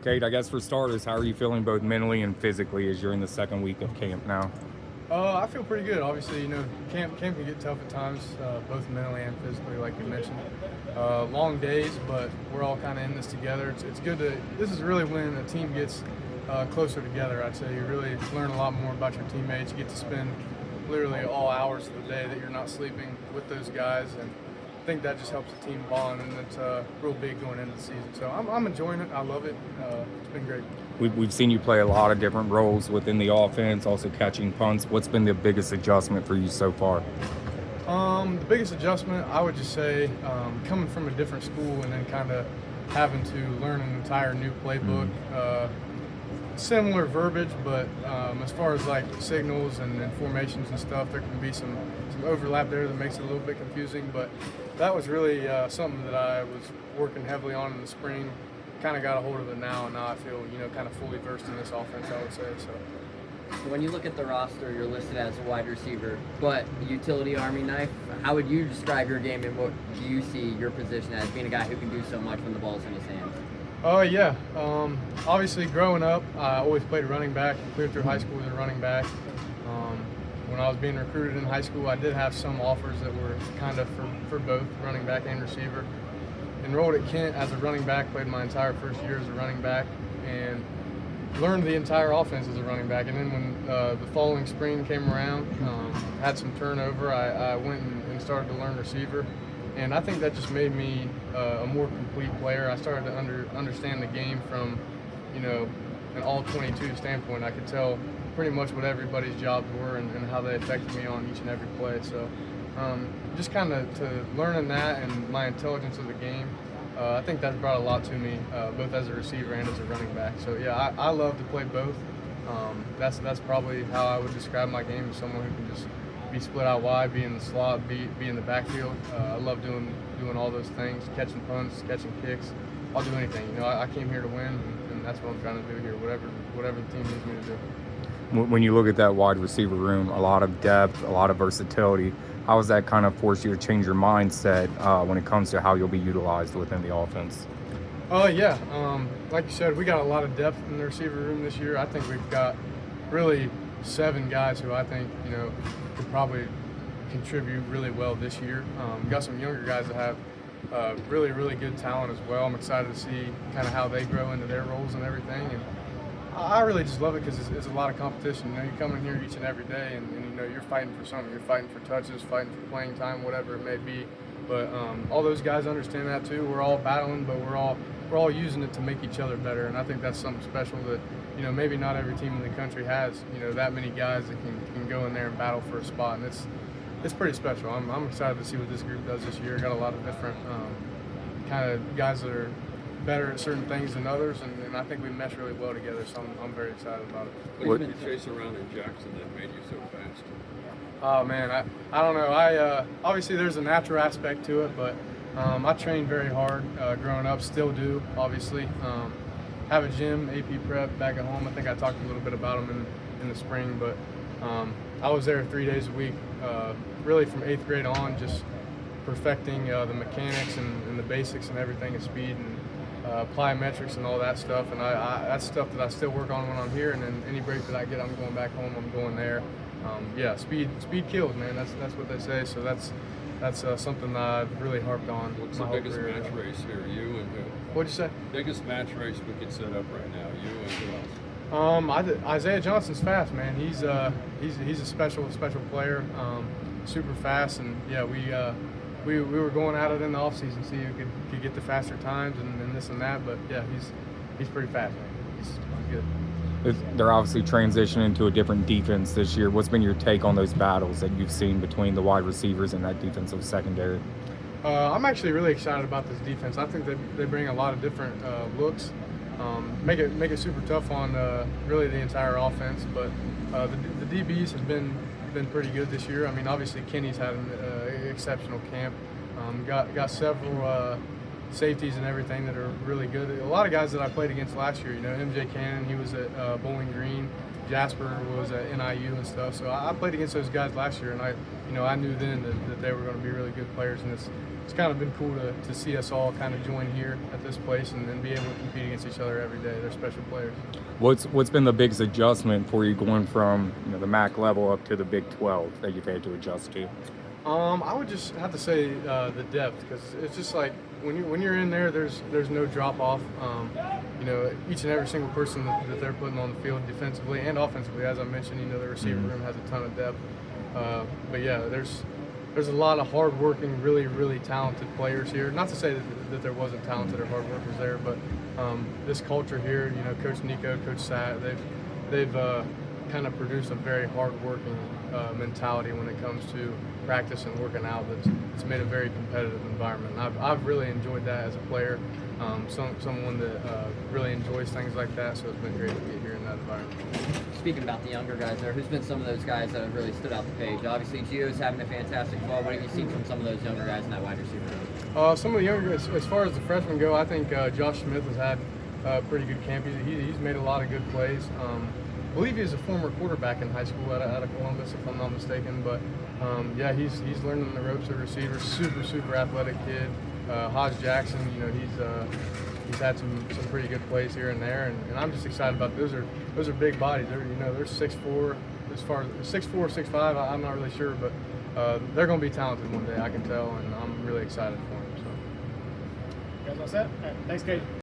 Cade, I guess for starters, how are you feeling both mentally and physically as you're in the second week of camp now? I feel pretty good. Obviously, camp can get tough at times, both mentally and physically, like you mentioned. Long days, but we're all kind of in this together. It's good to. This is really when a team gets closer together. I'd say you really learn a lot more about your teammates. You get to spend literally all hours of the day that you're not sleeping with those guys, and I think that just helps the team bond, and it's real big going into the season. So I'm enjoying it. I love it. It's been great. We've seen you play a lot of different roles within the offense, also catching punts. What's been the biggest adjustment for you so far? The biggest adjustment, I would just say, coming from a different school and then kind of having to learn an entire new playbook. Similar verbiage, but as far as like signals and formations and stuff, there can be some overlap there that makes it a little bit confusing. But that was really something that I was working heavily on in the spring. Kind of got a hold of it now, and now I feel kind of fully versed in this offense, I would say. So when you look at the roster, you're listed as a wide receiver, but utility Army knife. How would you describe your game, and what do you see your position as, being a guy who can do so much when the ball's in his hands? Oh yeah. Obviously, growing up, I always played running back. Clear through high school as a running back. When I was being recruited in high school, I did have some offers that were kind of for both running back and receiver. Enrolled at Kent as a running back, played my entire first year as a running back, and learned the entire offense as a running back. And then when the following spring came around, had some turnover, I went and started to learn receiver. And I think that just made me a more complete player. I started to understand the game from, an all-22 standpoint. I could tell pretty much what everybody's jobs were and how they affected me on each and every play. So just kind of to learning that and my intelligence of the game, I think that's brought a lot to me, both as a receiver and as a running back. So yeah, I love to play both. That's probably how I would describe my game, as someone who can just be split out wide, be in the slot, be in the backfield. I love doing all those things, catching punts, catching kicks. I'll do anything. I came here to win, and that's what I'm trying to do here, whatever the team needs me to do. When you look at that wide receiver room, a lot of depth, a lot of versatility. How has that kind of forced you to change your mindset when it comes to how you'll be utilized within the offense? Yeah. Like you said, we got a lot of depth in the receiver room this year. I think we've got really 7 guys who I think, could probably contribute really well this year. We've got some younger guys that have really, really good talent as well. I'm excited to see kind of how they grow into their roles and everything. And I really just love it because it's a lot of competition. You come in here each and every day, and you're fighting for something. You're fighting for touches, fighting for playing time, whatever it may be. But all those guys understand that too. We're all battling, but we're all using it to make each other better. And I think that's something special that maybe not every team in the country has. That many guys that can go in there and battle for a spot, and it's pretty special. I'm excited to see what this group does this year. Got a lot of different kind of guys that are better at certain things than others, and I think we mesh really well together, so I'm very excited about it. What did you chase around in Jackson that made you so fast? Oh man, I don't know. Obviously there's a natural aspect to it, but I trained very hard growing up, still do, obviously. Have a gym, AP Prep back at home. I think I talked a little bit about them in the spring, but I was there 3 days a week, really from 8th grade on, just perfecting the mechanics and the basics and everything of speed and plyometrics and all that stuff. And that's stuff that I still work on when I'm here, and then any break that I get, I'm going back home, I'm going there. Speed kills, man. That's what they say. So that's something that I've really harped on. What's the biggest match race here? You and who? What'd you say? Biggest match race we could set up right now. You and who else? Isaiah Johnson's fast, man. He's a special player, super fast, and yeah, we were going at it in the offseason, see who could get the faster times and this and that. But yeah, he's pretty fast, man. He's good. They're obviously transitioning to a different defense this year. What's been your take on those battles that you've seen between the wide receivers and that defensive secondary? I'm actually really excited about this defense. I think they bring a lot of different looks, make it super tough on really the entire offense. But the DBs have been pretty good this year. I mean, obviously Kenny's had an exceptional camp. Got several safeties and everything that are really good. A lot of guys that I played against last year, MJ Cannon, he was at Bowling Green. Jasper was at NIU and stuff. So I played against those guys last year, and I knew then that they were going to be really good players in it's kind of been cool to see us all kind of join here at this place and be able to compete against each other every day. They're special players. What's been the biggest adjustment for you going from the MAC level up to the Big 12 that you've had to adjust to? I would just have to say the depth, because it's just like when you're in there, there's no drop off. Each and every single person that they're putting on the field defensively and offensively, as I mentioned, the receiver room has a ton of depth. But yeah, there's a lot of hard-working, really, really talented players here. Not to say that there wasn't talented or hard workers there, but this culture here, Coach Nico, Coach Sat, they've kind of produced a very hard-working mentality when it comes to practice and working out. It's made a very competitive environment. And I've really enjoyed that as a player, someone that really enjoys things like that. So it's been great to get here in that environment. Speaking about the younger guys there, who's been some of those guys that have really stood out the page? Obviously, Gio's having a fantastic fall. What have you seen from some of those younger guys in that wide receiver room? Some of the younger guys, as far as the freshmen go, I think Josh Smith has had a pretty good camp. He's made a lot of good plays. I believe he was a former quarterback in high school out of Columbus, if I'm not mistaken. But yeah, he's learning the ropes of receiver. Super athletic kid. Hodge Jackson, he's had some pretty good plays here and there, and I'm just excited about those are big bodies. They're 6'4", as far as 6'4", 6'5". I'm not really sure, but they're going to be talented one day, I can tell, and I'm really excited for them. So. You guys all set? All right, thanks, Cade.